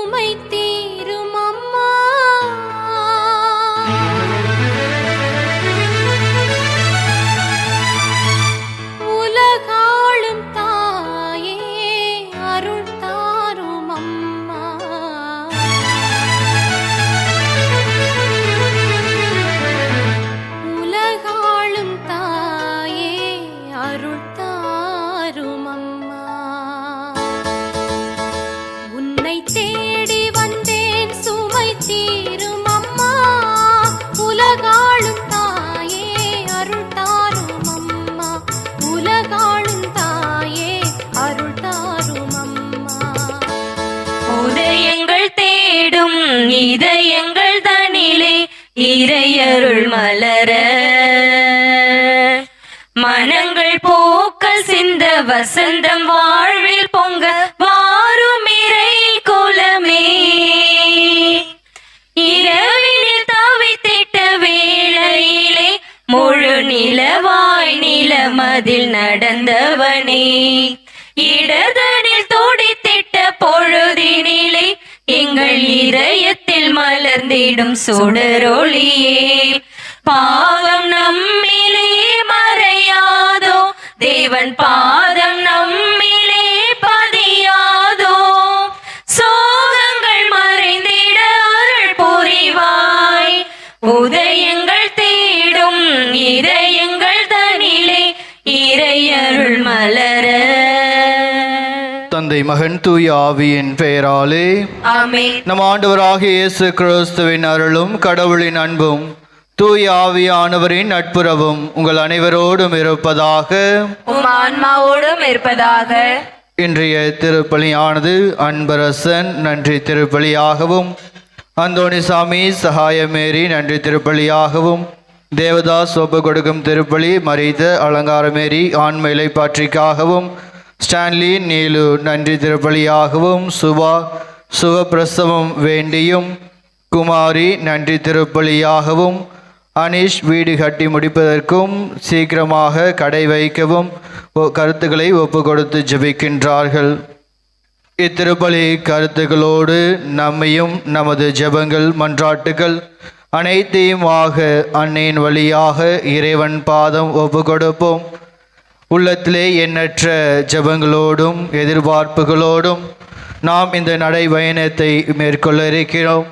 சுமை தீரும் அம்மா. உலகாளும் தாயே அருள் தாரும் அம்மா. உலகாளும் தாயே அருள் தாரும் அம்மா. உன்னை தேடி வந்தேன் சுமை தீரும் அம்மா. உலகாளும் தாயே அருள் தாரும் அம்மா. உலகாளும் தாயே அருள் தாரும் அம்மா. உதயங்கள் தேடும் இதயங்கள் தனிலே இறையருள் மலர, மனங்கள் பூக்கள் சிந்த வசந்தம் வாழ்வில் பொங்க வாரும் இறை குலமே. இரவினில் தவித்திட்ட வேளையிலே முழு நிலவாய் நிலமதில் நடந்தவனே. இடதனில் துடித்திட்ட பொழுதினிலே எங்கள் இதயத்தில் மலர்ந்திடும் சுடரொளியே. பாவம் நம்மிலே மறையாதோ, தேவன் பாதம் நம்மிலே பதியாதோ. சோகங்கள் மறைந்திட அருள் புரிவாய். உதயங்கள் தேடும் இதயங்கள் தனிலே இறையருள் மலர. தந்தை மகன் தூய ஆவியின் பெயராலே ஆமென். நம் ஆண்டவராகிய இயேசு கிறிஸ்துவின் அருளும் கடவுளின் அன்பும் தூய ஆவியானவரின் நட்புறவும் உங்கள் அனைவரோடும் இருப்பதாக, உம் ஆன்மாவோடும் இருப்பதாக. இன்றைய திருப்பலியானது அன்பரசன் நன்றி திருப்பலியாகவும், அந்தோணிசாமி சகாயமேரி நன்றி திருப்பலியாகவும், தேவதாஸ் ஒப்பு கொடுக்கும் திருப்பலி மரித்த அலங்காரமேரி ஆன்ம இலைப்பாற்றிக்காகவும், ஸ்டான்லி நீலு நன்றி திருப்பலியாகவும், சுகப்பிரசவம் வேண்டியும், குமாரி நன்றி திருப்பலியாகவும், அனீஷ் வீடு கட்டி முடிப்பதற்கும் சீக்கிரமாக கடை வைக்கவும் கருத்துக்களை ஒப்பு கொடுத்து ஜெபிக்கின்றார்கள். இத்திருப்பலி கருத்துக்களோடு நம்மையும் நமது ஜெபங்கள் மன்றாட்டுகள் அனைத்தையுமாக அன்னையின் வழியாக இறைவன் பாதம் ஒப்பு கொடுப்போம். உள்ளத்திலே எண்ணற்ற ஜெபங்களோடும் எதிர்பார்ப்புகளோடும் நாம் இந்த நடை பயணத்தை மேற்கொள்ள இருக்கிறோம்.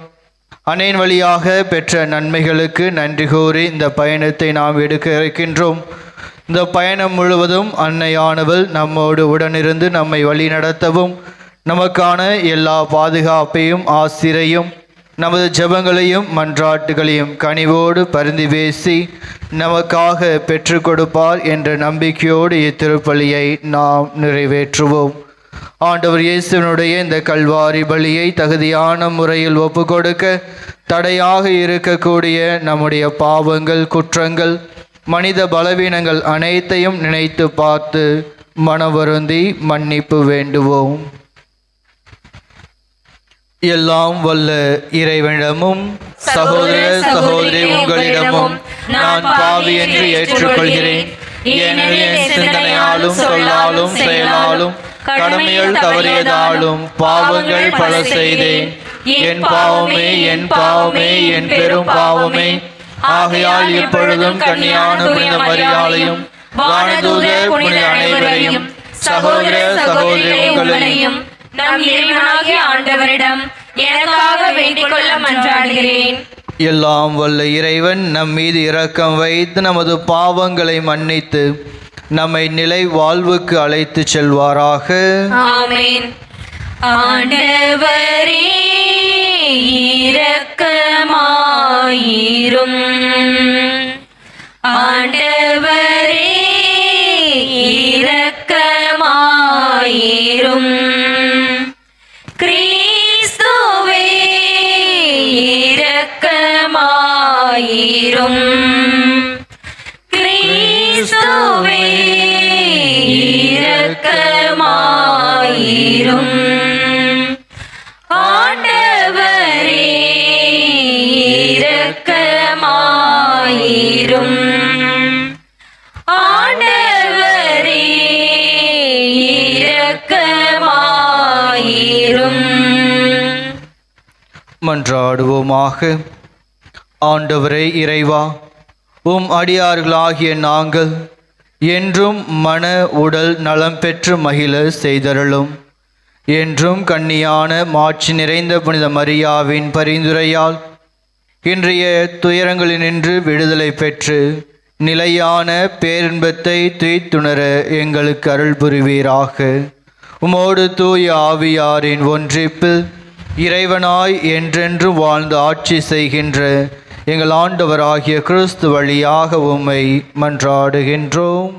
அன்னையின் வழியாக பெற்ற நன்மைகளுக்கு நன்றி கூறி இந்த பயணத்தை நாம் எடுக்க இருக்கின்றோம். இந்த பயணம் முழுவதும் அன்னையானவள் நம்மோடு உடனிருந்து நம்மை வழி நடத்தவும், நமக்கான எல்லா பாதுகாப்பையும் ஆசிரையும் நமது ஜெபங்களையும் மன்றாட்டுகளையும் கனிவோடு பரிந்து பேசி நமக்காக பெற்று கொடுப்பார் என்ற நம்பிக்கையோடு இத்திருப்பலியை நாம் நிறைவேற்றுவோம். ஆண்டவர் இயேசுவினுடைய இந்த கல்வாரி பலியை தகுதியான முறையில் ஒப்பு கொடுக்க தடையாக இருக்கக்கூடிய நம்முடைய பாவங்கள், குற்றங்கள், மனித பலவீனங்கள் அனைத்தையும் நினைத்து பார்த்து மனவருந்தி மன்னிப்பு வேண்டுவோம். எல்லாம் வல்ல இறைவனிடமும் சகோதர சகோதரி உங்களிடமும் நான் பாவி என்று ஏற்றுக்கொள்கிறேன். ஏனெனில் என் சிந்தனையாலும் சொல்லாலும் செயலாலும் கடமைகள் தவறியதாலும் பாவங்கள் பல செய்தேன். என் பாவமே, என் பாவமே, என் பெரும் பாவமே. ஆகையால் இப்பொழுதும் கன்னியான புனித மரியாளையும் வானதூதர் புனித அனைவரையும் சகோதர சகோதரி உங்களையும் நம் இறைவனாகிய ஆண்டவரிடம் எனக்காக வேண்டிக் கொள்ள மன்றாடுகிறேன். எல்லாம் வல்ல இறைவன் நம் மீது இரக்கம் வைத்து நமது பாவங்களை மன்னித்து நம்மை நிலை வாழ்வுக்கு அழைத்து செல்வாராக. ஆமென். ஆண்டவரே இரக்கமாயிரும். ஆண்டவரே இரக்கமாயிரும். கிறிஸ்துவே இரக்கமாயிரும். கிறிஸ்துவே இரக்கமாயிரும். ஆண்டவரே இரக்கமாயிரும். ஆண்டவரே இரக்கமாயிரும். மன்றாடுவோமாக. ஆண்டவரே இறைவா, உம் அடியார்களாகிய நாங்கள் என்றும் மன உடல் நலம் பெற்று மகிழ செய்தருளும். என்றும் கன்னியான மாட்சி நிறைந்த புனித மரியாவின் பரிந்துரையால் இன்றைய துயரங்களினின்று விடுதலை பெற்று நிலையான பேரின்பத்தை துய்த்துணர எங்களுக்கு அருள் புரிவீராக. உமோடு தூய ஆவியாரின் ஒன்றிப்பில் இறைவனாய் என்றென்று வாழ்ந்து ஆட்சி செய்கின்ற எங்கள் ஆண்டவராகிய கிறிஸ்து வழியாக உம்மை மன்றாடுகின்றோம்.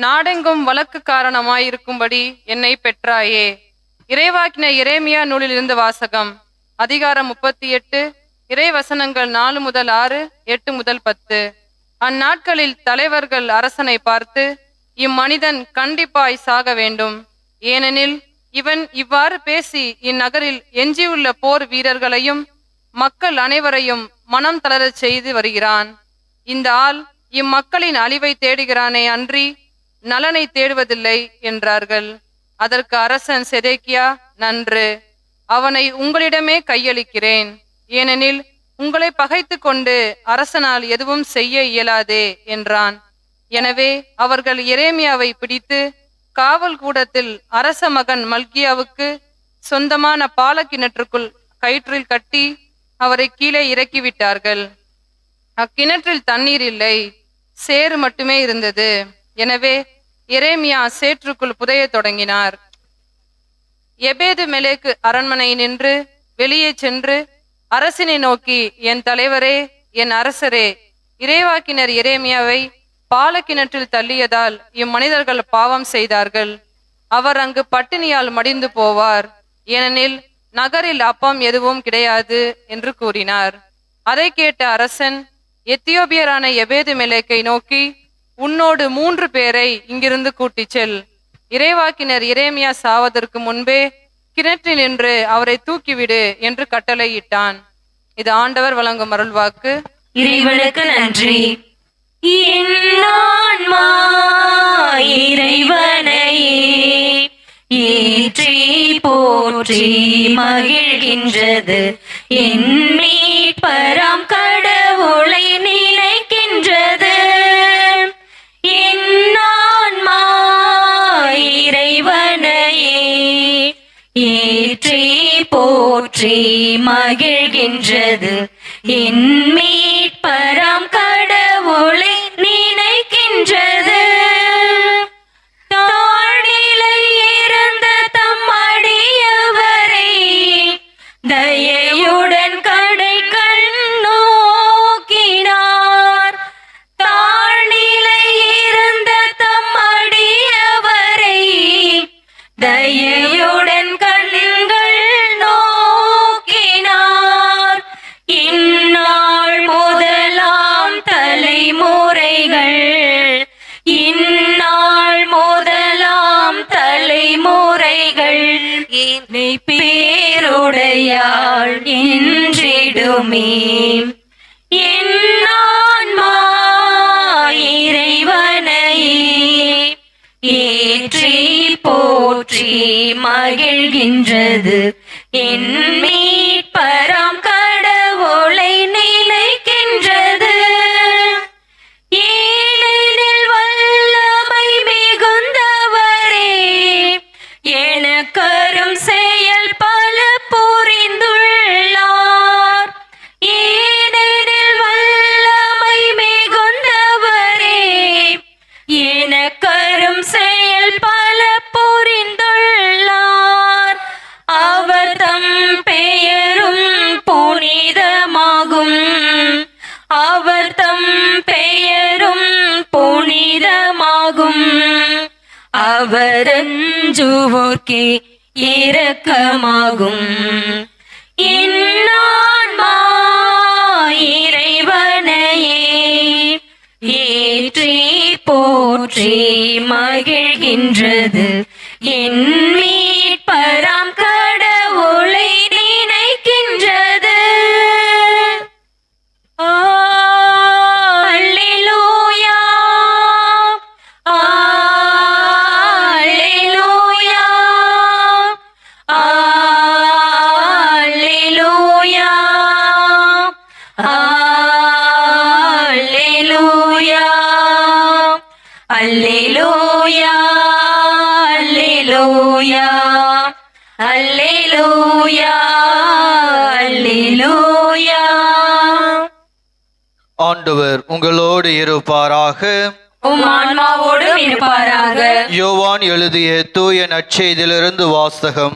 நாடெங்கும் வழக்கு காரணமாயிருக்கும்படி என்னை பெற்றாயே. இறைவாக்கின எரேமியா நூலிலிருந்து வாசகம். அதிகாரம் 38, இறைவசனங்கள் 4 முதல் 6, 8 முதல் 10. அந்நாட்களில் தலைவர்கள் அரசனை பார்த்து, இம்மனிதன் கண்டிப்பாய் சாக வேண்டும், ஏனெனில் இவன் இவ்வாறு பேசி இந்நகரில் எஞ்சியுள்ள போர் வீரர்களையும் மக்கள் அனைவரையும் மனம் தளரச் செய்து வருகிறான். இந்த ஆள் இம்மக்களின் அழிவை தேடுகிறானே அன்றி நலனை தேடுவதில்லை என்றார்கள். அதற்கு அரசன் செதேக்கியா, நன்று, அவனை உங்களிடமே கையளிக்கிறேன், ஏனெனில் உங்களை பகைத்து கொண்டு அரசனால் எதுவும் செய்ய இயலாதே என்றான். எனவே அவர்கள் எரேமியாவை பிடித்து காவல் கூடத்தில் அரச மகன் மல்கியாவுக்கு சொந்தமான பாலக்கிணற்றுக்குள் கயிற்றில் கட்டி அவரை கீழே இறக்கிவிட்டார்கள். அக்கிணற்றில் தண்ணீர் இல்லை, சேறு மட்டுமே இருந்தது. எனவே எரேமியா சேற்றுக்குள் புதைய தொடங்கினார். எபேது மெலேக்கு அரண்மனை நின்று வெளியே சென்று அரசினை நோக்கி, என் தலைவரே, என் அரசரே, இறைவாக்கினர் எரேமியாவை பாலக்கிணற்றில் தள்ளியதால் இம்மனிதர்கள் பாவம் செய்தார்கள். அவர் அங்கு பட்டினியால் மடிந்து போவார், ஏனெனில் நகரில் அப்பம் எதுவும் கிடையாது என்று கூறினார். அதை கேட்ட அரசன் எத்தியோப்பியரான எபேது மெலேக்கை நோக்கி, உன்னோடு 3 பேரை இங்கிருந்து கூட்டிச் செல். இறைவாக்கினர் எரேமியா சாவதற்கு முன்பே கிணற்றில் நின்று அவரை தூக்கிவிடு என்று கட்டளையிட்டான். இது ஆண்டவர் வழங்கும் அருள்வாக்கு. இறைவனுக்கு நன்றி. என் ஆன்மா இறைவனையே ஏற்றி போற்றி மகிழ்கின்றது, என் மீட்பராம் கடவுளை நினைக்கின்றது. என் ஆன்மா இறைவனையே ஏற்றி போற்றி மகிழ்கின்றது, என் மீட்பராம் கடவுளை நினைக்கின்றது. தாழ்நிலை இறந்த தம் அடியவரை தயையுடன் கடைக்கண் நோக்கினார். தாழ்நிலை இறந்த தம் அடியவரை தயையுடன் கண்கள் நோக்கினார். இந்நாள் முதலாம் தலைமுறைகள், இந்நாள் முதலாம் தலைமுறைகள் என்னை பேருடையாள் என்றிடுமே. என் ஆன்மா இறைவனையே ஏற்றி போற்றி மகிழ்கின்றது, என் மீட்பராம் கடவுளை நினைக்கின்றது. ஏனெனில் வல்லமை மிகுந்தவரே எனக்கரும் செயல் பல புரிந்துள்ளார். ஏனெனில் வல்லமை மிகுந்தவரே எனக்கரும் செயல் பல புரிந்துள்ளார். அவர் தம் பெயரும் புனிதமாகும், அவர் தம் பெயரும் புனிதமாகும். அவர் அஞ்சுவோர்க்கே இரக்கமாகும். என் ஆன்மா இறைவனையே ஏற்றி போற்றி மகிழ்கின்றது, என் மீட்பராம் கடவுளை நினைக்கின்றது. அல்லேலூயா, அல்லேலூயா, அல்லேலூயா. ஆண்டவர் உங்களோடு இருப்பாராக. உம் ஆன்மாவோடும் இருப்பாராக. யோவான் எழுதிய தூய நற்செய்தியிலிருந்து வாசகம்.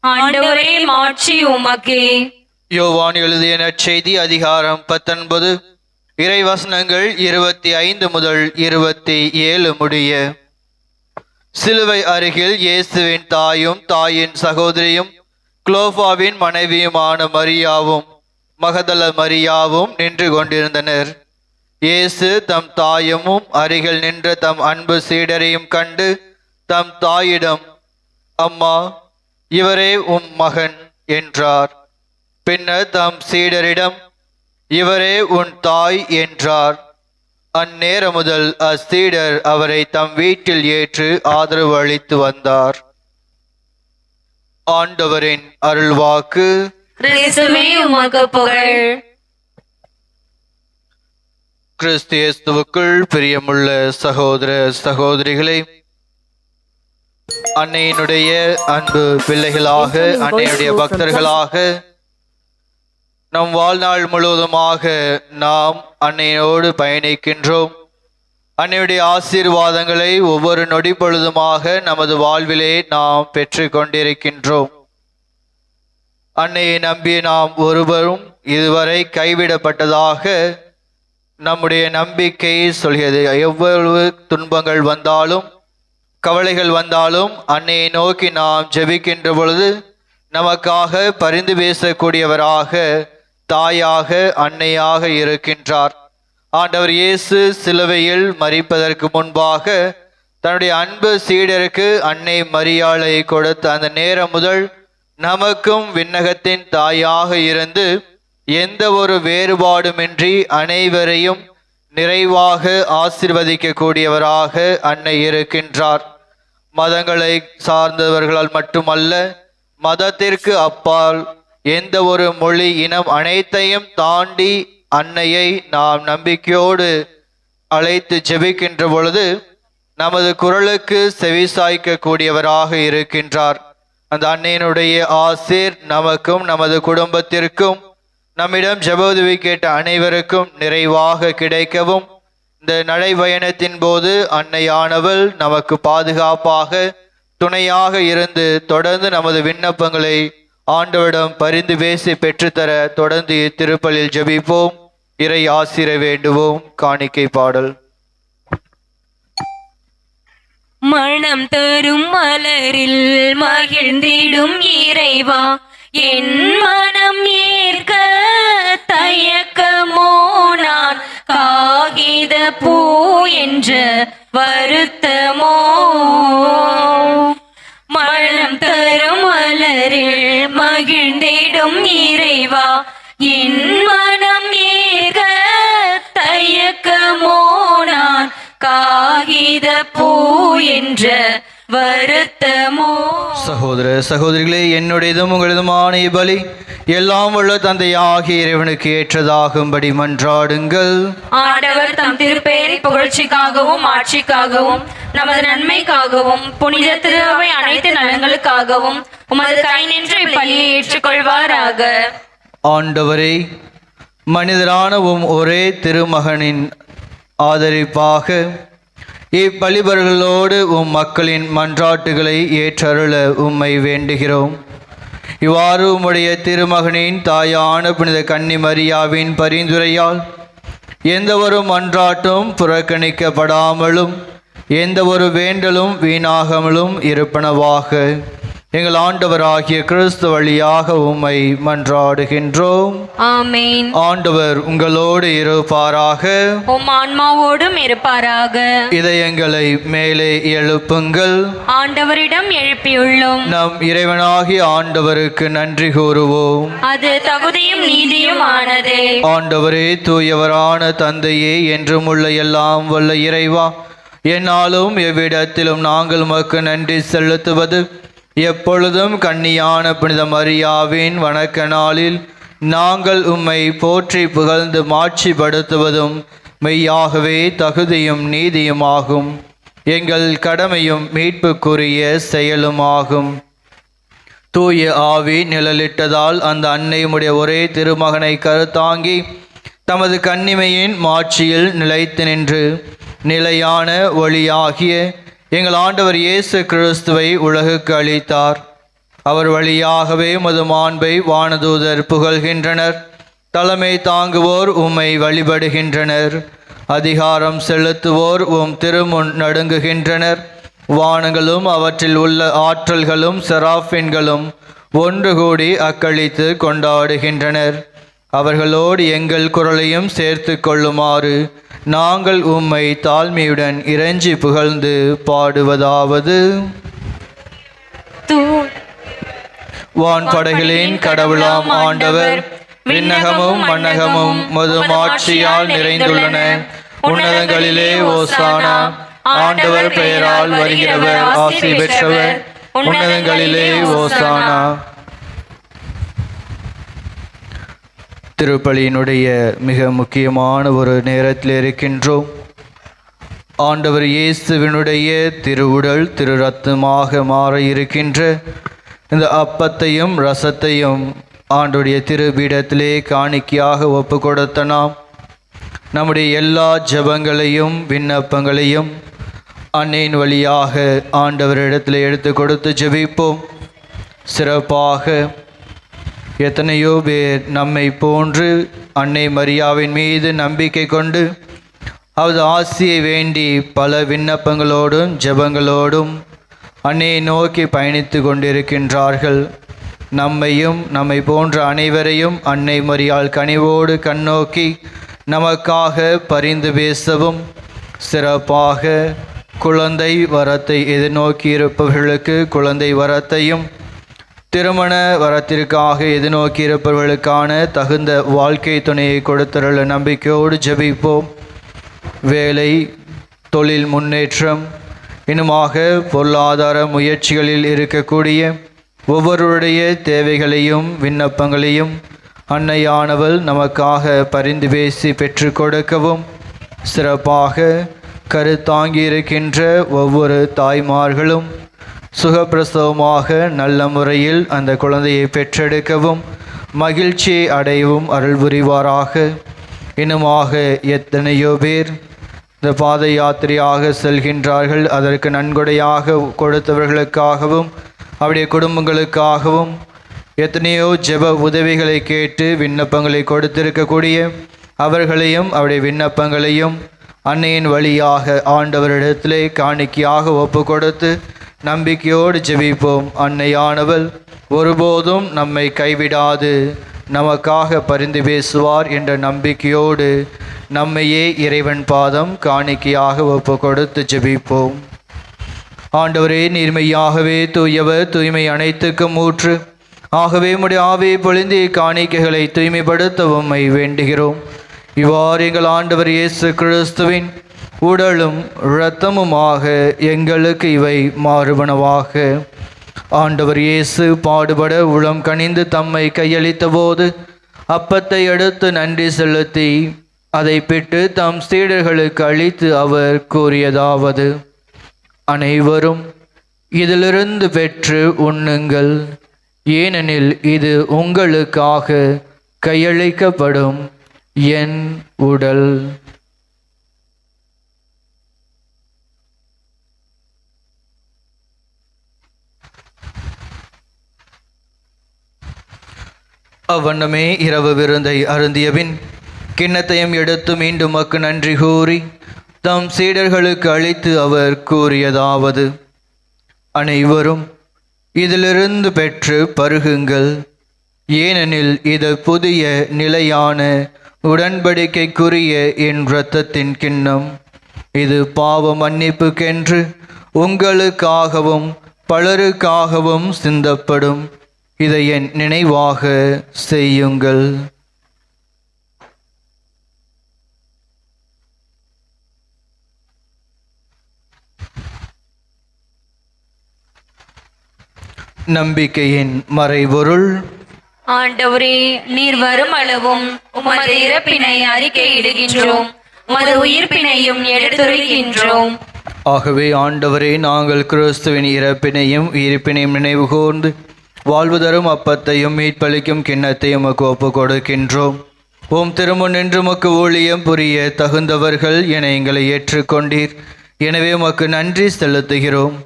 ஆண்டவரே, மாட்சி உமக்கே. யோவான் எழுதிய நற்செய்தி அதிகாரம் 19 இறைவசனங்கள் 25 முதல் 27 முடிய. சிலுவை அருகில் இயேசுவின் தாயும் தாயின் சகோதரியும் குளோபாவின் மனைவியுமான மரியாவும் மகதல மரியாவும் நின்று கொண்டிருந்தனர். இயேசு தம் தாயமும் அருகில் நின்ற தம் அன்பு சீடரையும் கண்டு தம் தாயிடம், அம்மா, இவரே உம் மகன் என்றார். பின்னர் தம் சீடரிடம், இவரே உன் தாய் என்றார். அந்நேரம் முதல் அச்சீடர் அவரை தம் வீட்டில் ஏற்று ஆதரவு அளித்து வந்தார். ஆண்டவரின் அருள்வாக்கு. கிறிஸ்துவே உமக்கு புகழ். கிறிஸ்தியேசுவுக்குள் பிரியமுள்ள சகோதர சகோதரிகளே, அன்னையினுடைய அன்பு பிள்ளைகளாக, அன்னையுடைய பக்தர்களாக நம் வாழ்நாள் முழுவதுமாக நாம் அன்னையோடு பயணிக்கின்றோம். அன்னையுடைய ஆசீர்வாதங்களை ஒவ்வொரு நொடி பொழுதுமாக நமது வாழ்விலே நாம் பெற்று கொண்டிருக்கின்றோம். அன்னையை நம்பி நாம் ஒருவரும் இதுவரை கைவிடப்பட்டதாக நம்முடைய நம்பிக்கை சொல்கிறது. எவ்வளவு துன்பங்கள் வந்தாலும் கவலைகள் வந்தாலும் அன்னையை நோக்கி நாம் ஜெபிக்கின்ற பொழுது நமக்காக பரிந்து பேசக்கூடியவராக, தாயாக, அன்னையாக இருக்கின்றார். ஆண்டவர் இயேசு சிலுவையில் மரிப்பதற்கு முன்பாக தன்னுடைய அன்பு சீடருக்கு அன்னை மரியாளை கொடுத்த அந்த நேரம் முதல் நமக்கும் விண்ணகத்தின் தாயாக இருந்து எந்த ஒரு வேறுபாடுமின்றி அனைவரையும் நிறைவாக ஆசீர்வதிக்க கூடியவராக அன்னை இருக்கின்றார். மதங்களை சார்ந்தவர்களால் மட்டுமல்ல, மதத்திற்கு அப்பால் எந்த ஒரு மொழி, இனம் அனைத்தையும் தாண்டி அன்னையை நாம் நம்பிக்கையோடு அழைத்து ஜெபிக்கின்ற பொழுது நமது குரலுக்கு செவிசாய்க்க கூடியவராக இருக்கின்றார். அந்த அன்னையினுடைய ஆசீர் நமக்கும் நமது குடும்பத்திற்கும் நம்மிடம் ஜெப உதவி கேட்ட அனைவருக்கும் நிறைவாக கிடைக்கவும், இந்த நடைபயணத்தின் போது அன்னையானவள் நமக்கு பாதுகாப்பாக துணையாக இருந்து தொடர்ந்து நமது விண்ணப்பங்களை ஆண்டவரிடம் பரிந்து பேசி பெற்றுத்தர தொடர்ந்து இத்திருப்பலில் ஜெபிப்போம். இறை ஆசிரை வேண்டுவோம். காணிக்கை பாடல். மனம் தரும் மலரில் மகிழ்ந்திடும் இறைவா, என் மனம் ஏற்க தயக்கமோ, நான் காகித பூ என்ற வருத்தமோ. மனம் தரும் மலரில் மகிழ்ந்திடும் இறைவா, என் மனம் ஏற்க தயக்கமோ, நான் காகித பூ என்ற வருத்தமோ. சகோதர சகோதரிகளே, என்னுடையதும் உங்களதுமான பலி எல்லாம் உள்ள தந்தையாகிய இறைவனுக்கு ஏற்றதாகும்படி மன்றாடுங்கள். ஆண்டவர் தம் திருப்பெயரை புகழ்ச்சிக்காகவும் ஆட்சிக்காகவும் நமது நன்மைக்காகவும் புனித திருவை அனைத்து நலன்களுக்காகவும் உமது கை நின்று இப்பலியை ஏற்றுக்கொள்வாராக. ஆண்டவரே, மனிதரான ஒரே திருமகனின் ஆதரிப்பாக இப்பலிபர்களோடு மக்களின் மன்றாட்டுகளை ஏற்றருள உம்மை வேண்டுகிறோம். இவ்வாறு உம்முடைய திருமகனின் தாயான புனித கன்னி மரியாவின் பரிந்துரையால் எந்த ஒரு மன்றாட்டும் புறக்கணிக்கப்படாமலும் எந்த ஒரு வேண்டலும் வீணாகாமலும் இருப்பனவாக எங்கள் ஆண்டவராகிய கிறிஸ்து வழியாக உம்மை மன்றாடுகின்றோம். ஆமென். ஆண்டவர் உங்களோடு இருப்பாராக. உம் ஆன்மாவோடும் இருப்பாராக. இதயங்களை மேலே எழுப்புங்கள். ஆண்டவரிடம் எழுப்பியுள்ளோம். நம் இறைவனாகிய ஆண்டவருக்கு நன்றி கூறுவோம். அது தகுதியும் நீதியும் ஆனதே. ஆண்டவரே, தூயவரான தந்தையே, என்றும் உள்ள எல்லாம் வல்ல இறைவா, என்னாலும் எவ்விடத்திலும் நாங்கள் உமக்கு நன்றி செலுத்துவது எப்பொழுதும் கன்னியான புனித மரியாவின் வணக்க நாளில் நாங்கள் உம்மை போற்றி புகழ்ந்து மாட்சிப்படுத்துவதும் மெய்யாகவே தகுதியும் நீதியுமாகும். எங்கள் கடமையும் மீட்புக்குரிய செயலுமாகும். தூய ஆவி நிழலிட்டதால் அந்த அன்னையுடைய ஒரே திருமகனை கருத்தாங்கி தமது கன்னிமையின் மாட்சியில் நிலைத்து நின்று நிலையான ஒளியாகிய எங்கள் ஆண்டவர் இயேசு கிறிஸ்துவை உலகுக்கு அளித்தார். அவர் வழியாகவே உமது மாண்பை வானதூதர் புகழ்கின்றனர். தலைமை தாங்குவோர் உம்மை வழிபடுகின்றனர். அதிகாரம் செலுத்துவோர் உம் திருமுன் நடுங்குகின்றனர். வானங்களும் அவற்றில் உள்ள ஆற்றல்களும் செராஃபின்களும் ஒன்று கூடி அக்களித்து கொண்டாடுகின்றனர். அவர்களோடு எங்கள் குரலையும் சேர்த்து கொள்ளுமாறு நாங்கள் உம்மை தாழ்மையுடன் இறைஞ்சி புகழ்ந்து பாடுவதாவது: வான்படைகளின் கடவுளாம் ஆண்டவர், விண்ணகமும் மண்ணகமும் மது மாட்சியால் நிறைந்துள்ளன. உன்னதங்களிலே ஓசானா. ஆண்டவர் பெயரால் வருகிறவர் ஆசி பெற்றவர். உன்னதங்களிலே ஓசானா. திருப்பலியினுடைய மிக முக்கியமான ஒரு நேரத்தில் இருக்கின்றோம். ஆண்டவர் இயேசுவினுடைய திருவுடல் திரு ரத்தமாக மாற இருக்கின்ற இந்த அப்பத்தையும் ரசத்தையும் ஆண்டுடைய திருபீடத்திலே காணிக்கையாக ஒப்பு கொடுத்த நாம் நம்முடைய எல்லா ஜெபங்களையும் விண்ணப்பங்களையும் அன்னையின் வழியாக ஆண்டவரிடத்தில் எடுத்து கொடுத்து ஜெபிப்போம். சிறப்பாக எத்தனையோ பேர் நம்மை போன்று அன்னை மரியாவின் மீது நம்பிக்கை கொண்டு அவரது ஆசியை வேண்டி பல விண்ணப்பங்களோடும் ஜெபங்களோடும் அன்னையை நோக்கி பயணித்து கொண்டிருக்கின்றார்கள். நம்மையும் நம்மை போன்ற அனைவரையும் அன்னை மரியாள் கனிவோடு கண்ணோக்கி நமக்காக பரிந்து பேசவும், சிறப்பாக குழந்தை வரத்தை எதிர்நோக்கி இருப்பவர்களுக்கு குழந்தை வரத்தையும், திருமண வரத்திற்காக எதிர்நோக்கி இருப்பவர்களுக்கான தகுந்த வாழ்க்கை துணையை கொடுத்துள்ள நம்பிக்கையோடு ஜெபிப்போம். வேலை, தொழில் முன்னேற்றம், இன்னுமாக பொருளாதார முயற்சிகளில் இருக்கக்கூடிய ஒவ்வொருடைய தேவைகளையும் விண்ணப்பங்களையும் அன்னையானவள் நமக்காக பரிந்து பேசி பெற்று கொடுக்கவும், சிறப்பாக கருத்தாங்கி இருக்கின்ற ஒவ்வொரு தாய்மார்களும் சுகப்பிரசவமாக நல்ல முறையில் அந்த குழந்தையை பெற்றெடுக்கவும் மகிழ்ச்சியை அடையவும் அருள் புரிவாராக. இன்னுமாக எத்தனையோ பேர் இந்த பாத யாத்திரையாக செல்கின்றார்கள். அதற்கு நன்கொடையாக கொடுத்தவர்களுக்காகவும் அவருடைய குடும்பங்களுக்காகவும் எத்தனையோ ஜெப உதவிகளை கேட்டு விண்ணப்பங்களை கொடுத்திருக்கக்கூடிய அவர்களையும் அவருடைய விண்ணப்பங்களையும் அன்னையின் வழியாக ஆண்டவரிடத்திலே காணிக்கையாக ஒப்பு கொடுத்து நம்பிக்கையோடு ஜெபிப்போம். அன்னையானவள் ஒருபோதும் நம்மை கைவிடாது நமக்காக பரிந்து பேசுவார் என்ற நம்பிக்கையோடு நம்மையே இறைவன் பாதம் காணிக்கையாக ஒப்பு கொடுத்து ஜெபிப்போம். ஆண்டவரே, நீர்மையாகவே தூயவர், தூய்மை அனைத்துக்கும் ஊற்று. ஆகவே உம்முடைய ஆவியை பொழிந்து காணிக்கைகளை தூய்மைப்படுத்த உம்மை வேண்டுகிறோம். இவ்வாறு எங்கள் ஆண்டவர் இயேசு கிறிஸ்துவின் உடலும் இரத்தமுமாக எங்களுக்கு இவை மாறுபனவாக. ஆண்டவர் இயேசு பாடுபட உளம் கனிந்து தம்மை கையளித்த போது அப்பத்தை எடுத்து நன்றி செலுத்தி அதை பிட்டு தம் சீடர்களுக்கு அளித்து அவர் கூறியதாவது: அனைவரும் இதிலிருந்து பெற்று உண்ணுங்கள், ஏனெனில் இது உங்களுக்காக கையளிக்கப்படும் என் உடல். அவ்வண்ணமே இரவு விருந்தை அருந்தியபின் கிண்ணத்தையும் எடுத்து மீண்டும் மக்கு நன்றி கூறி தம் சீடர்களுக்கு அளித்து அவர் கூறியதாவது: அனைவரும் இதிலிருந்து பெற்று பருகுங்கள், ஏனெனில் இது புதிய நிலையான உடன்படிக்கைக்குரிய என் இரத்தத்தின் கிண்ணம். இது பாவ மன்னிப்புக்கென்று உங்களுக்காகவும் பலருக்காகவும் சிந்தப்படும். இதை என் நினைவாக செய்யுங்கள். நம்பிக்கையின் மறைபொருள். ஆண்டவரே, நீர் வரும் அளவும் உமது இறப்பினை அறிக்கையிடுகின்றோம், உமது உயிர்ப்பினையும் எடுத்துரைக்கின்றோம். ஆகவே ஆண்டவரே, நாங்கள் கிறிஸ்துவின் இறப்பினையும் உயிர்ப்பினையும் நினைவு கூர்ந்து வாழ்வு தரும் அப்பத்தையும் மீட்பளிக்கும் கிண்ணத்தையும் உமக்கு ஒப்பு கொடுக்கின்றோம். உம் திருமுன் நின்று உமக்கு ஊழியம் புரிய தகுந்தவர்கள் என எங்களை ஏற்றுக்கொண்டீர். எனவே உமக்கு நன்றி செலுத்துகிறோம்.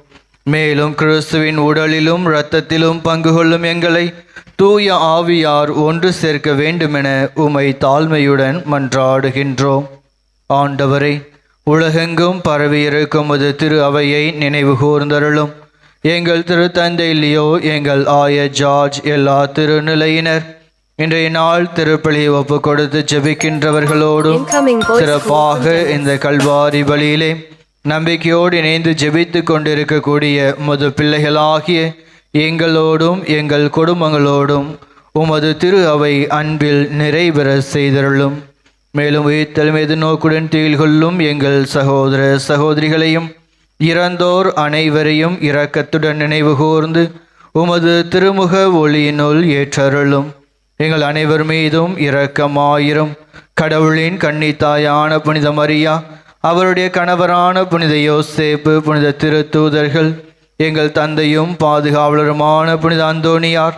மேலும் கிறிஸ்துவின் உடலிலும் இரத்தத்திலும் பங்கு கொள்ளும் எங்களை தூய ஆவியார் ஒன்று சேர்க்க வேண்டுமென உமை தாழ்மையுடன் மன்றாடுகின்றோம். ஆண்டவரை, உலகெங்கும் பரவியிருக்கும் அது திரு அவையை நினைவு கூர்ந்தருளும். எங்கள் திருத்தந்தை லியோ, எங்கள் ஆயர் ஜார்ஜ், எல்லா திருநிலையினர் இன்றைய நாள் திருப்பலியை ஒப்பு கொடுத்து ஜெபிக்கின்றவர்களோடும் சிறப்பாக இந்த கல்வாரி பலியிலே நம்பிக்கையோடு இணைந்து ஜெபித்து கொண்டிருக்கக்கூடிய உமது பிள்ளைகளாகிய எங்களோடும் எங்கள் குடும்பங்களோடும் உமது திரு அவை அன்பில் நிறைவேற செய்தருளும். மேலும் உயிர்த்தெழும் மீது நோக்குடன் தீல் கொள்ளும் எங்கள் சகோதர சகோதரிகளையும் இறந்தோர் அனைவரையும் இரக்கத்துடன் நினைவு கூர்ந்து உமது திருமுக ஒளியினுள் ஏற்றருளும். எங்கள் அனைவர் மீதும் இரக்கமாயிரும். கடவுளின் கன்னித்தாயான புனித மரியா, அவருடைய கணவரான புனித யோசேப்பு, புனித திருத்தூதர்கள், எங்கள் தந்தையும் பாதுகாவலருமான புனித அந்தோணியார்,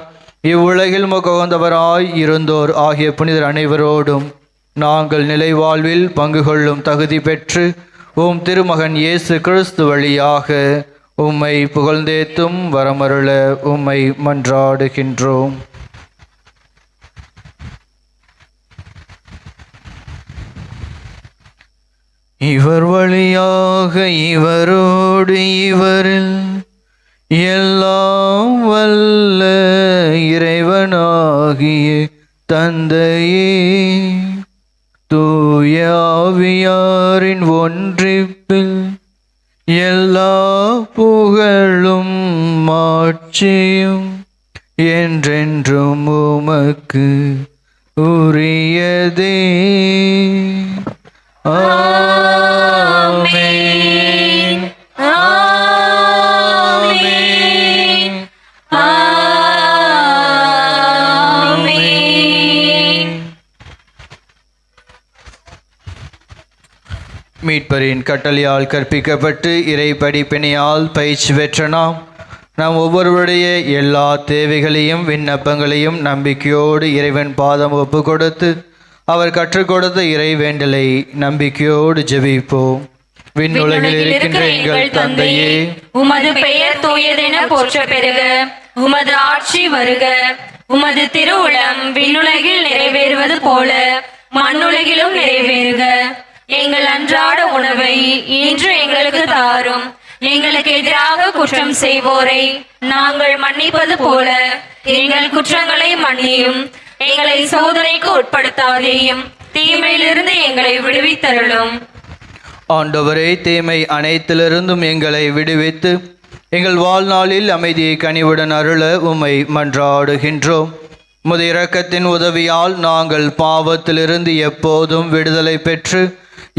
இவ்வுலகில் முகவந்தவராய் இருந்தோர் ஆகிய புனிதர் அனைவரோடும் நாங்கள் நிலை வாழ்வில் பங்கு கொள்ளும் தகுதி பெற்று உம் திருமகன் இயேசு கிறிஸ்து வழியாக உம்மை புகழ்ந்தேத்தும் வரமருள உம்மை மன்றாடுகின்றோம். இவர் வழியாக இவரோடு இவரில் எல்லாம் வல்ல இறைவனாகிய தந்தையே, தூய ஆவியாரின் ஒன்றிப்பில் எல்லா புகழும் மாட்சியும் என்றென்றும் உமக்கு உரியதே. ஆமென். ஆமென். ஆமென். மீட்பரின் கட்டளையால் கற்பிக்கப்பட்டு இறை படிப்பினையால் பயிற்சி பெற்ற நாம் ஒவ்வொருவருடைய எல்லா தேவைகளையும் விண்ணப்பங்களையும் நம்பிக்கையோடு இறைவன் பாதம் ஒப்பு கொடுத்து அவர் கற்றுக் கொடுத்த இறை வேண்டலை நம்பிக்கையோடு ஜெபிப்போம். விண்ணுலகில் இருக்கின்ற எங்கள் தந்தையே, உமது பெயர் தூயதென போற்ற பெறுக. உமது ஆட்சி வருக. உமது திருவுளம் விண்ணுலகில் நிறைவேறுவது போல மண்ணுலகிலும் நிறைவேறுக. எங்கள் அன்றாட உணவை இன்று எங்களுக்கு தாரும். எங்களுக்கு எதிராக குற்றம் செய்வோரை நாங்கள் மன்னிப்பது போல எங்கள் குற்றங்களை மன்னியும். எங்களை சோதனைக்கு உட்படுத்தாதேயும், தீமையிலிருந்து எங்களை விடுவித்தருளும். ஆண்டவரே, தீமை அனைத்திலிருந்தும் எங்களை விடுவித்து எங்கள் வாழ்நாளில் அமைதியை கனிவுடன் அருள உம்மை மன்றாடுகின்றோம். உமது இரக்கத்தின் உதவியால் நாங்கள் பாவத்திலிருந்து எப்போதும் விடுதலை பெற்று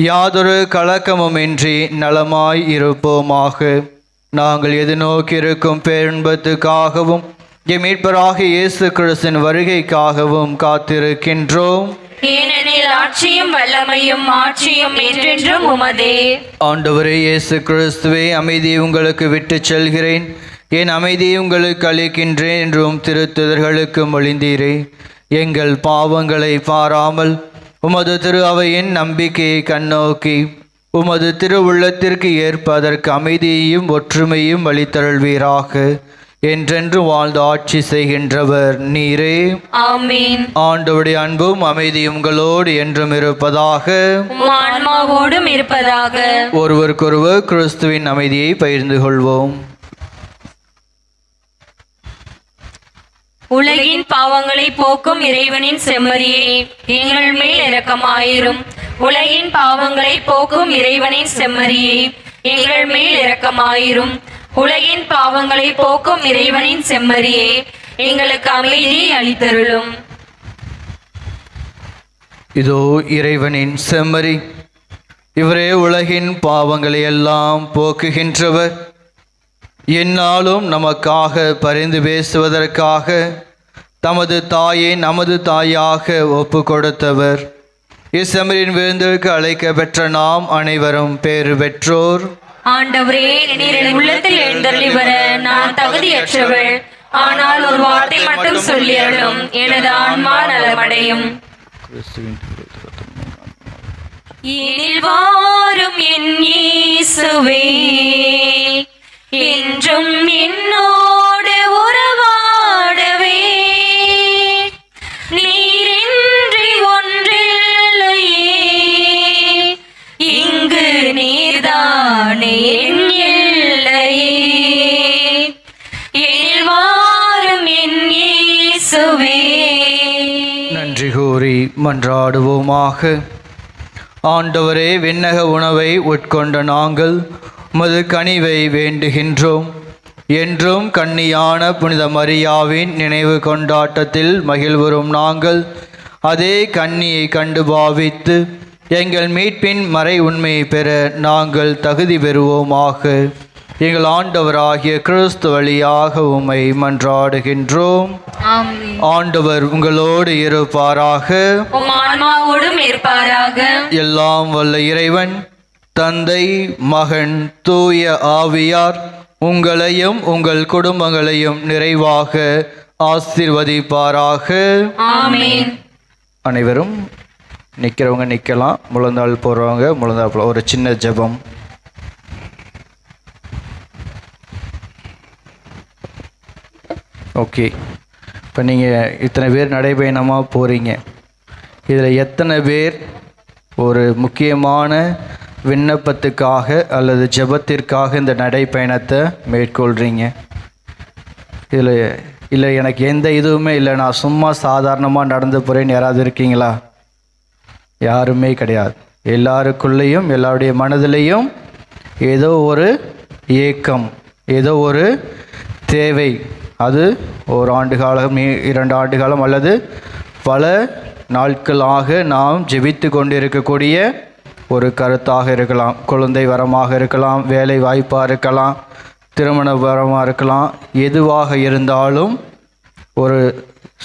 யாதொரு கலக்கமுமின்றி நலமாய் இருப்போமாக. நாங்கள் எதிர்நோக்கியிருக்கும் பேரின்பத்துக்காகவும் எம் மீட்பராகிய இயேசு கிறிஸ்துவின் வருகைக்காகவும் காத்திருக்கின்றோம். ஏனெனில் ஆட்சியும் வல்லமையும் ஆட்சியும் என்றென்றும் உமதே. ஆண்டவரே இயேசு கிறிஸ்துவே, அமைதியை உங்களுக்கு விட்டுச் செல்கிறேன், என் அமைதியை உங்களுக்கு அளிக்கின்றேன் என்றும் திருத்துதர்களுக்கு மொழிந்தீரே. எங்கள் பாவங்களை பாராமல் உமது திரு அவையின் நம்பிக்கையை கண்ணோக்கி உமது திரு உள்ளத்திற்கு ஏற்ப அதற்கு அமைதியையும் ஒற்றுமையும் அளித்தருள்வீராக. என்றென்று வாழ்ந்து ஆட்சி செய்கின்றவர் நீரே. ஆமென். ஆண்டவருடைய அன்பும் அமைதியும் உங்களோடு என்றும் இருப்பதாக. உம் ஆன்மாவோடும் இருப்பதாக. ஒருவருக்கொருவர் கிறிஸ்துவின் அமைதியை பகிர்ந்து கொள்வோம். உலகின் பாவங்களை போக்கும் இறைவனின் செம்மறியே, எங்கள் மேல் இரக்கமாயிரும். உலகின் பாவங்களை போக்கும் இறைவனின் செம்மறியே, எங்கள் மேல் இரக்கமாயிரும். உலகின் பாவங்களை போக்கும் இறைவனின் செம்மறியே, எங்களுக்கு அமைதியை அளித்தருளும். இதோ இறைவனின் செம்மறி, இவரே உலகின் பாவங்களை எல்லாம் போக்குகின்றவர். எந்நாளும் நமக்காக பரிந்து பேசுவதற்காக தமது தாயை நமது தாயாக ஒப்பு கொடுத்தவர். இச்செம்மறியின் விருந்திற்கு அழைக்க பெற்ற நாம் அனைவரும் பேறு பெற்றோர். ஆண்டவரே, நீர் என் உள்ளத்தில் எழுந்தருளி வர நான் தகுதியற்றவள். ஆனால் ஒரு வார்த்தை மட்டும் சொல்லி அருளும், எனது ஆன்மா நலமடையும். எனில் வாரும் என் இயேசுவே, என்றும் என்னோடு உறவாடவே. நீரின்றி ஒன்றில்லையே, இங்கு நீர்தானே என் எல்லையே. எனில் வாரும் என் இயேசுவே. நன்றி கூறி மன்றாடுவோமாக. ஆண்டவரே, விண்ணக உணவை உட்கொண்ட நாங்கள் உமது கனிவை வேண்டுகின்றோம். என்றும் கன்னியான புனித மரியாவின் நினைவு கொண்டாட்டத்தில் மகிழ்வுறும் நாங்கள் அதே கன்னியை கண்டு பாவித்து எங்கள் மீட்பின் மறை உண்மையை பெற நாங்கள் தகுதி பெறுவோமாக. எங்கள் ஆண்டவராகிய கிறிஸ்து வழியாக உம்மை மன்றாடுகின்றோம். ஆண்டவர் உங்களோடு இருப்பாராக, உம் ஆன்மாவோடும் இருப்பாராக. எல்லாம் வல்ல இறைவன் தந்தை, மகன், தூய ஆவியார் உங்களையும் உங்கள் குடும்பங்களையும் நிறைவாக ஆசீர்வதிப்பாராக. ஆமென். அனைவரும் நிற்கிறவங்க நிற்கலாம், முழந்தாள் போகிறவங்க முழந்தாள் போல. ஒரு சின்ன ஜெபம். ஓகே, இப்போ நீங்கள் இத்தனை பேர் நடைபயணமாக போகிறீங்க. இதில் எத்தனை பேர் ஒரு முக்கியமான விண்ணப்பத்துக்காக அல்லது ஜெபத்திற்காக இந்த நடைப்பயணத்தை மேற்கொள்கிறீங்க? இதில் இல்லை, எனக்கு எந்த இதுவுமே இல்லை, நான் சும்மா சாதாரணமாக நடந்து போகிறேன்னு யாராவது இருக்கீங்களா? யாருமே கிடையாது. எல்லாருக்குள்ளேயும் எல்லாருடைய மனதிலையும் ஏதோ ஒரு ஏக்கம், ஏதோ ஒரு தேவை. அது ஒரு ஆண்டு காலம், 2 ஆண்டு காலம் அல்லது பல நாட்களாக நாம் ஜெபித்து கொண்டிருக்கக்கூடிய ஒரு கருத்தாக இருக்கலாம். குழந்தை வரமாக இருக்கலாம், வேலை வாய்ப்பாக இருக்கலாம், திருமண வரமாக இருக்கலாம். எதுவாக இருந்தாலும் ஒரு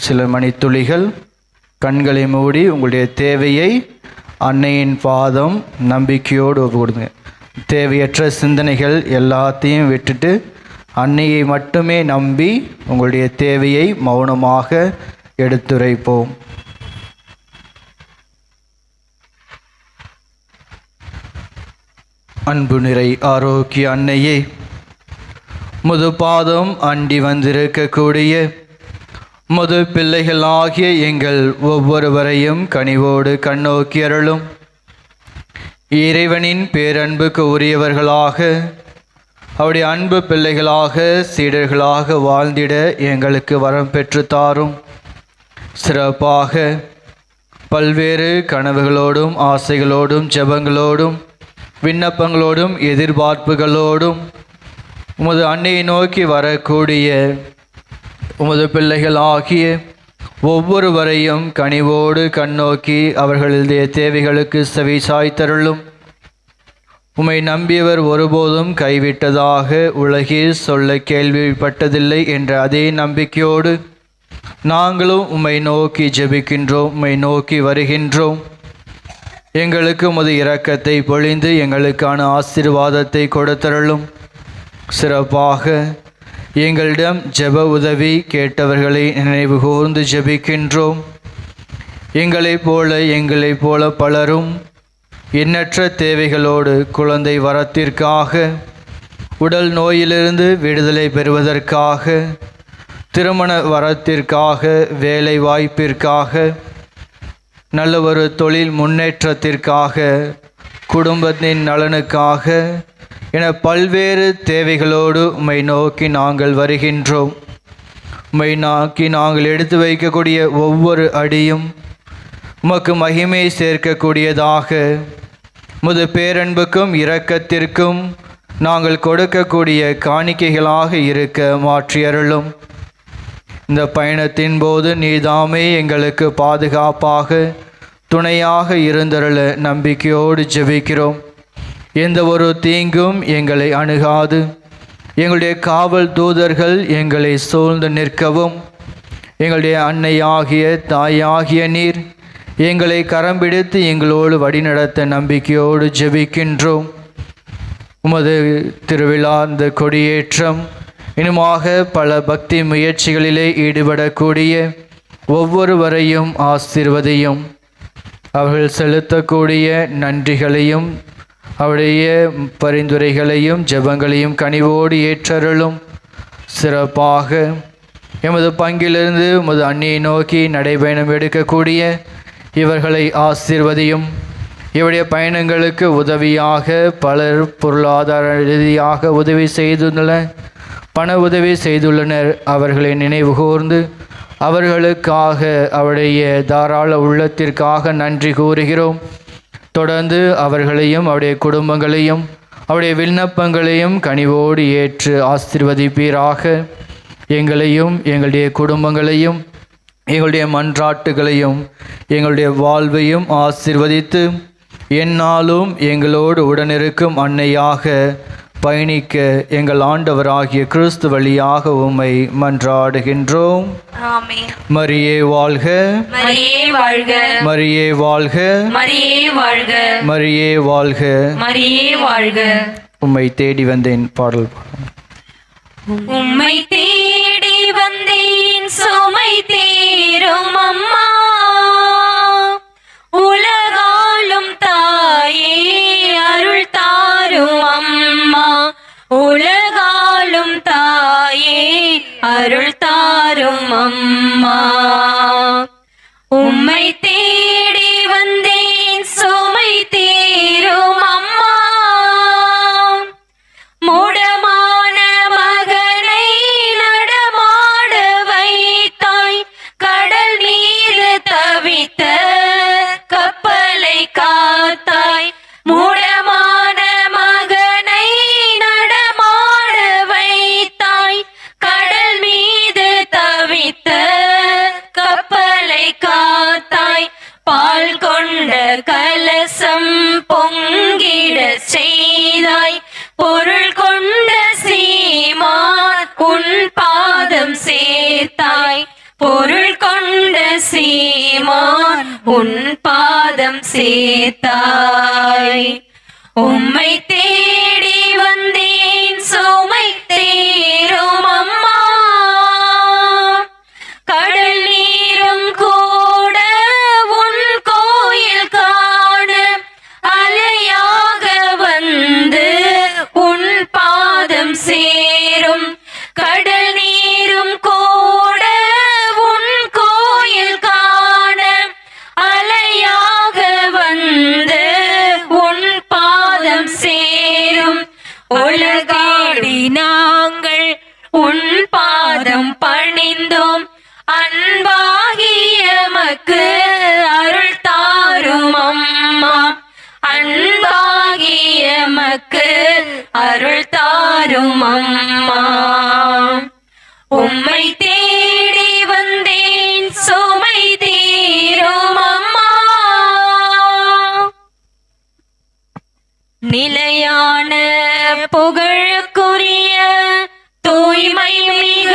சில மணித்துளிகள் கண்களை மூடி உங்களுடைய தேவையை அன்னையின் பாதம் நம்பிக்கையோடு ஒப்புக்கொடுங்க. தேவையற்ற சிந்தனைகள் எல்லாத்தையும் விட்டுட்டு அன்னையை மட்டுமே நம்பி உங்களுடைய தேவையை மௌனமாக எடுத்துரைப்போம். அன்பு நிறை ஆரோக்கிய அன்னையே, முது பாதம் அண்டி வந்திருக்கக்கூடிய முது பிள்ளைகளாகிய எங்கள் ஒவ்வொருவரையும் கனிவோடு கண்ணோக்கி அருளும். இறைவனின் பேரன்புக்கு உரியவர்களாக, அவருடைய அன்பு பிள்ளைகளாக, சீடர்களாக வாழ்ந்திட எங்களுக்கு வரம் பெற்று தாரும். சிறப்பாக பல்வேறு கனவுகளோடும் ஆசைகளோடும் ஜெபங்களோடும் விண்ணப்பங்களோடும் எதிர்பார்ப்புகளோடும் உமது அன்னையை நோக்கி வரக்கூடிய உமது பிள்ளைகள் ஆகிய ஒவ்வொருவரையும் கனிவோடு கண்ணோக்கி அவர்களுடைய தேவைகளுக்கு செவி சாய்த்தருளும். உம்மை நம்பியவர் ஒருபோதும் கைவிட்டதாக உலகில் சொல்ல கேள்விப்பட்டதில்லை என்ற அதே நம்பிக்கையோடு நாங்களும் உம்மை நோக்கி ஜெபிக்கின்றோம், உம்மை நோக்கி வருகின்றோம். எங்களுக்கு உமது இரக்கத்தை பொழிந்து எங்களுக்கான ஆசீர்வாதத்தை கொடுத்தருளும். சிறப்பாக எங்களிடம் ஜெப உதவி கேட்டவர்களை நினைவு கூர்ந்து ஜெபிக்கின்றோம். எங்களைப் போல பலரும் எண்ணற்ற தேவைகளோடு குழந்தை வரத்திற்காக, உடல் நோயிலிருந்து விடுதலை பெறுவதற்காக, திருமண வரத்திற்காக, வேலை வாய்ப்பிற்காக, நல்ல ஒரு தொழில் முன்னேற்றத்திற்காக, குடும்பத்தின் நலனுக்காக என பல்வேறு தேவைகளோடு உம்மை நோக்கி நாங்கள் வருகின்றோம். உம்மை நோக்கி நாங்கள் எடுத்து வைக்கக்கூடிய ஒவ்வொரு அடியும் உமக்கு மகிமை சேர்க்கக்கூடியதாக, உமது பேரன்புக்கும் இரக்கத்திற்கும் நாங்கள் கொடுக்கக்கூடிய காணிக்கைகளாக இருக்க மாற்றியருளும். இந்த பயணத்தின் போது நீதாமே எங்களுக்கு பாதுகாப்பாக துணையாக இருந்தருள நம்பிக்கையோடு ஜெபிக்கிறோம். எந்த ஒரு தீங்கும் எங்களை அணுகாது, எங்களுடைய காவல் தூதர்கள் எங்களை சூழ்ந்து நிற்கவும், எங்களுடைய அன்னையாகிய தாயாகிய நீர் எங்களை கரம் பிடித்து எங்களோடு வழிநடத்த நம்பிக்கையோடு ஜெபிக்கின்றோம். உமது திருவிழா, இந்த கொடியேற்றம், இன்னுமாக பல பக்தி முயற்சிகளிலே ஈடுபடக்கூடிய ஒவ்வொருவரையும் ஆசீர்வதியும். அவர்கள் செலுத்தக்கூடிய நன்றிகளையும் அவருடைய பரிந்துரைகளையும் ஜெபங்களையும் கனிவோடு ஏற்றருளும். சிறப்பாக எமது பங்கிலிருந்து உமது அன்னியை நோக்கி நடைபயணம் எடுக்கக்கூடிய இவர்களை ஆசீர்வதியும். இவருடைய பயணங்களுக்கு உதவியாக பலர் பொருளாதார ரீதியாக உதவி செய்துள்ளனர், பண உதவி செய்துள்ளனர். அவர்களை நினைவு கூர்ந்து அவர்களுக்காக அவருடைய தாராள உள்ளத்திற்காக நன்றி கூறுகிறோம். தொடர்ந்து அவர்களையும் அவருடைய குடும்பங்களையும் அவருடைய விண்ணப்பங்களையும் கனிவோடு ஏற்று ஆசீர்வதிப்பீராக. எங்களையும் எங்களுடைய குடும்பங்களையும் எங்களுடைய மன்றாட்டுகளையும் எங்களுடைய வாழ்வையும் ஆசீர்வதித்து எந்நாளும் எங்களோடு உடனிருக்கும் அன்னையாக பயணிக்க எங்கள் ஆண்டவராகிய கிறிஸ்து வழியாக உம்மை மன்றாடுகின்றோம். ஆமென். மரியே வாழ்க, மரியே வாழ்க, மரியே வாழ்க, மரியே வாழ்க, மரியே வாழ்க. மரியே வாழ்க. உம்மை தேடி வந்தேன் பாடல் பாடும். உம்மை தேடி வந்தேன் சுமை தீரும் அம்மா, உலகாளும் தாயே அருள் தாரும் அம்மா, உலகாளும் தாயே அருள் தாரும் அம்மா. உம்மை தேடி வந்தேன் சுமை தீரும் அம்மா, மூடமான மகனை நடமாட வைத்தாய், கடல் மீது தவித்த கப்பலை காத்தாய். மூடமான மகனை நடமாட வைத்தாய், கடல் மீது தவித்த கப்பலை காத்தாய். பால் கொண்ட கலசம் பொங்கிட செய்தாய், பொருள் கொண்ட சீமான் உன் பாதம் சேர்த்தாய். பொருள் கொண்ட சீமான் உன் பாதம் சேர்த்தாய். உம்மை தேடி வந்தேன் சுமை தீரும் அம்மா, கடல் நீரும் கூட உன் கோயில் காண அலையாக வந்து உன் பாதம் சேரும். கடல் நீரும் கூட உன் கோயில் காண அலையாக வந்து உன் பாதம் சேரும். உலகாடி நாங்கள் உன் பாதம் பணிந்தோம், அன்பாகிய எமக்கு அருள் தாரும் அம்மா, அன்பாகிய எமக்கு அருள் தாரும் அம்மா. உம்மை தேடி வந்தேன் சுமை தீரும் அம்மா, நிலையான புகழுக்குரிய தூய்மை மிக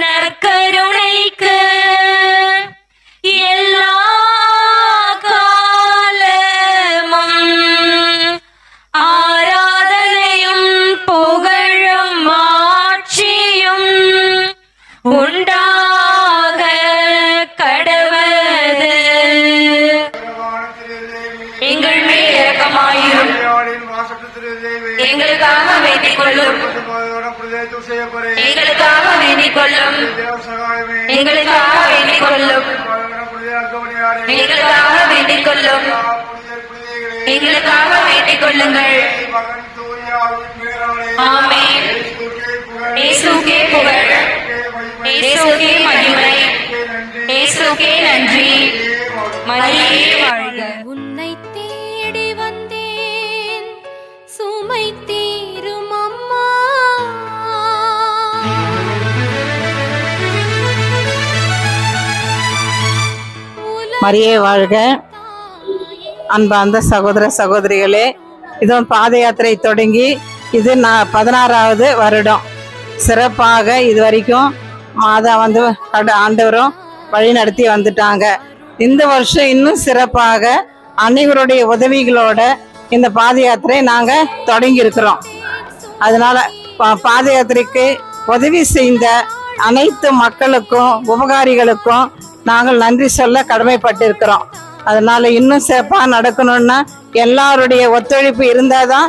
நற்கருணைக்கு எல்லா காலமும் ஆராதனையும் புகழும் ஆட்சியும் உண்டாக கடவது. எங்கள் மேல் இரக்கமாயிரும், எங்களுக்காக வேண்டிக் கொள்ளும், எங்களுக்காக வேண்டிக் கொள்ளும், எங்களுக்காக வேண்டிக் கொள்ளும், எங்களுக்காக வேண்டிக் கொள்ளும், எங்களுக்காக வேண்டிக் கொள்ளுங்கள். ஆமென். இயேசுவுக்கே புகழ், இயேசுவுக்கே மகிமை, இயேசுவுக்கே நன்றி. மரியே வாழ்க. உன்னை தேடி வந்தேன் சுமை தீரும் அம்மா, மரியே வாழ்க. அன்பார்ந்த சகோதர சகோதரிகளே, இதோ பாத யாத்திரை தொடங்கி இது 16வது வருடம். சிறப்பாக இது வரைக்கும் மாதா வந்து ஆண்டவரும் வழி நடத்தி வந்துட்டாங்க. இந்த வருஷம் இன்னும் சிறப்பாக அனைவருடைய உதவிகளோட இந்த பாத யாத்திரை நாங்கள் தொடங்கி இருக்கிறோம். அதனால பாத யாத்திரைக்கு உதவி செய்த அனைத்து மக்களுக்கும் உபகாரிகளுக்கும் நாங்கள் நன்றி சொல்ல கடமைப்பட்டிருக்கிறோம். அதனால இன்னும் சிறப்பாக நடக்கணும்னா எல்லாருடைய ஒத்துழைப்பு இருந்தாதான்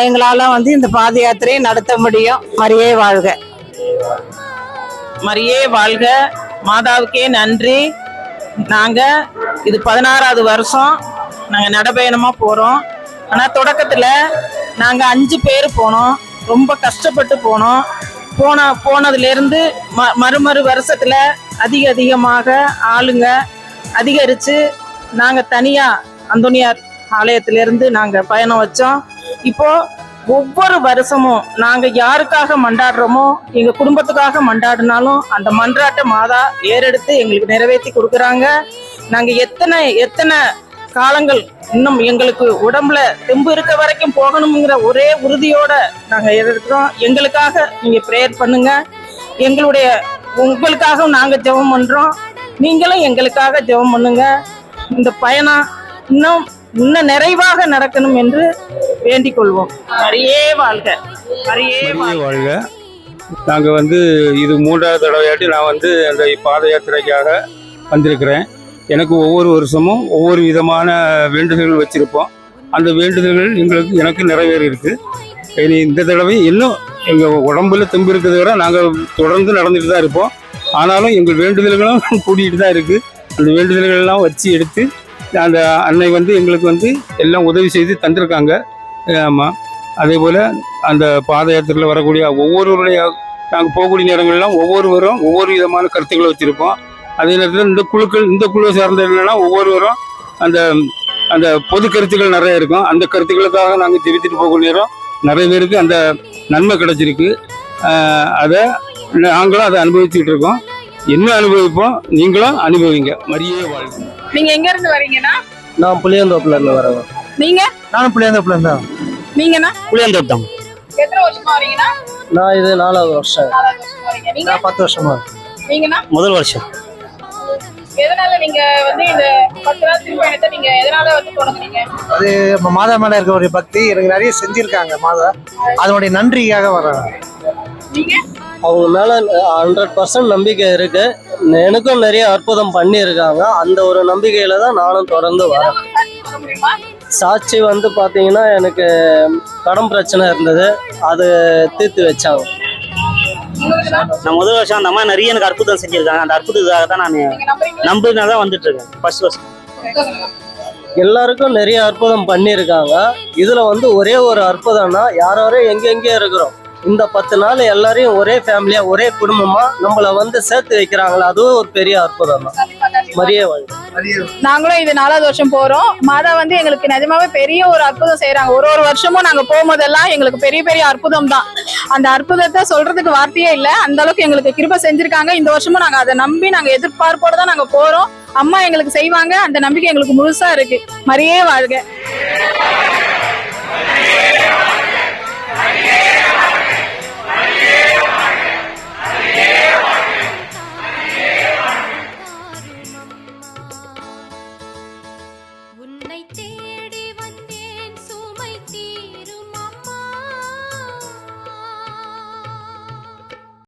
எங்களால இந்த பாத யாத்திரையை நடத்த முடியும். மரியே வாழ்க. மரியே வாழ்க. மாதாவுக்கே நன்றி. நாங்க இது 16வது வருஷம் நாங்க நடைபயணமா போறோம். ஆனா தொடக்கத்துல நாங்க 5 பேர் போனோம். ரொம்ப கஷ்டப்பட்டு போனோம். போனதுல இருந்து மறு வருஷத்துல அதிகமாக ஆளுங்க அதிகரிச்சு நாங்க தனியா அந்தோனியார் ஆலயத்திலிருந்து நாங்க பயணம் வச்சோம். இப்போ ஒவ்வொரு வருஷமும் நாங்க யாருக்காக மன்றாடுறோமோ, எங்க குடும்பத்துக்காக மன்றாடினாலும் அந்த மன்றாட்டை மாதா ஏறெடுத்து எங்களுக்கு நிறைவேற்றி கொடுக்குறாங்க. நாங்க எத்தனை காலங்கள் இன்னும் எங்களுக்கு உடம்புல தெம்பு இருக்க வரைக்கும் போகணுங்கிற ஒரே உறுதியோட நாங்க இருக்கிறோம். எங்களுக்காக நீங்க ப்ரேயர் பண்ணுங்க. உங்களுக்காக நாங்க ஜெபம் பண்றோம். நீங்களும் எங்களுக்காக ஜெபம் பண்ணுங்க. இந்த பயணம் இன்னும் நிறைவாக நடக்கணும் என்று வேண்டிக் கொள்வோம். மரியே வாழ்க. மரியே வாழ்க. நாங்கள் இது 3வது தடவையாட்டி நான் அந்த பாத யாத்திரைக்காக வந்திருக்கிறேன். எனக்கு ஒவ்வொரு வருஷமும் ஒவ்வொரு விதமான வேண்டுதல்கள் வச்சுருப்போம். அந்த வேண்டுதல்கள் எனக்கு நிறைவேறி இருக்கு. இனி இந்த தடவை இன்னும் எங்கள் உடம்புல தெம்பு இருக்கிறத விட நாங்கள் தொடர்ந்து நடந்துட்டு தான் இருப்போம். ஆனாலும் எங்கள் வேண்டுதல்களும் கூட்டிகிட்டு தான் இருக்குது. அந்த வேண்டுதல்கள்லாம் வச்சு எடுத்து அந்த அன்னை எங்களுக்கு எல்லாம் உதவி செய்து தந்திருக்காங்க. ஆமாம். அதே போல் அந்த பாத யாத்திரையில் வரக்கூடிய ஒவ்வொருவருடைய நாங்கள் போகக்கூடிய நேரங்கள்லாம் ஒவ்வொருவரும் ஒவ்வொரு விதமான கருத்துக்களை வச்சுருப்போம். அதே நேரத்தில் இந்த குழுவை சார்ந்த இல்லைன்னா ஒவ்வொருவரும் அந்த அந்த பொது கருத்துக்கள் நிறைய இருக்கும். அந்த கருத்துக்களுக்காக நாங்கள் ஜெபித்துட்டு போகக்கூடிய நேரம் நிறைய பேருக்கு அந்த நன்மை கிடைச்சிருக்கு. அதை நாங்களும் அதை அனுபவிச்சுட்டு இருக்கோம். என்ன அனுபவிப்போம், நீங்களும் அனுபவிங்க. மரியே வாழ்க. நீங்க எங்க இருந்து வரீங்கன்னா? நான் புளியந்தோப்புல இருந்து வரேன். நீங்க? நானும் புளியந்தோப்புல இருந்தா. நீங்கண்ணா? புளியந்தோப்பு தான். எத்தனை வருஷமா வரீங்கன்னா? நான் இது 4வது வருஷம். 4வது வருஷமா வரீங்க. நீங்க? 10 வருஷமா. நீங்கண்ணா? முதல் வருஷம். எதனால நீங்க இந்த 10 நாள் திருப்பயணத்தை நீங்க எதனால தொடங்குனீங்க? அது மாதா மேல இருக்க ஒரு பக்தி எனக்கு நிறைய செஞ்சிருக்காங்க மாதா. அதனுடைய நன்றிக்காக வர்றாங்க. நீங்க? அவங்க மேல 100% நம்பிக்கை இருக்கு. எனக்கும் நிறைய அற்புதம் பண்ணியிருக்காங்க. அந்த ஒரு நம்பிக்கையில தான் நானும் தொடர்ந்து வரேன். சாட்சி பாத்தீங்கன்னா எனக்கு கடன் பிரச்சனை இருந்தது, அது தீர்த்து வச்சாங்க. நான் முதல் வருஷம் அந்த அம்மா நிறைய எனக்கு அற்புதம் செஞ்சிருக்காங்க. அந்த அற்புதத்துக்காக தான் நான் நம்பினா தான் வந்துட்டு இருக்கேன். ஃபர்ஸ்ட் வருஷம் எல்லாருக்கும் நிறைய அற்புதம் பண்ணியிருக்காங்க. இதுல ஒரே ஒரு அற்புதம்னா யாரும் எங்கெங்கே இருக்கிறோம் இந்த 10 நாள் எல்லாரையும் ஒரே ஃபேமிலியா ஒரே குடும்பமா நம்மள சேர்த்து வைக்கிறாங்களா, அதுவும் ஒரு பெரிய அற்புதம் தான். மரியே வாழ்க. நாங்களும் இது 4வது வருஷம் போறோம். மாதா எங்களுக்கு நிஜமாவே பெரிய ஒரு அற்புதம் செய்யறாங்க. ஒரு வருஷமும் நாங்க போகும்போதெல்லாம் எங்களுக்கு பெரிய பெரிய அற்புதம் தான். அந்த அற்புதத்தை சொல்றதுக்கு வார்த்தையே இல்லை. அந்த அளவுக்கு எங்களுக்கு கிருபை செஞ்சிருக்காங்க. இந்த வருஷமும் நாங்க அதை நம்பி நாங்க எதிர்பார்ப்போட தான் நாங்க போறோம். அம்மா எங்களுக்கு செய்வாங்க. அந்த நம்பிக்கை எங்களுக்கு முழுசா இருக்கு. மரியே வாழ்க.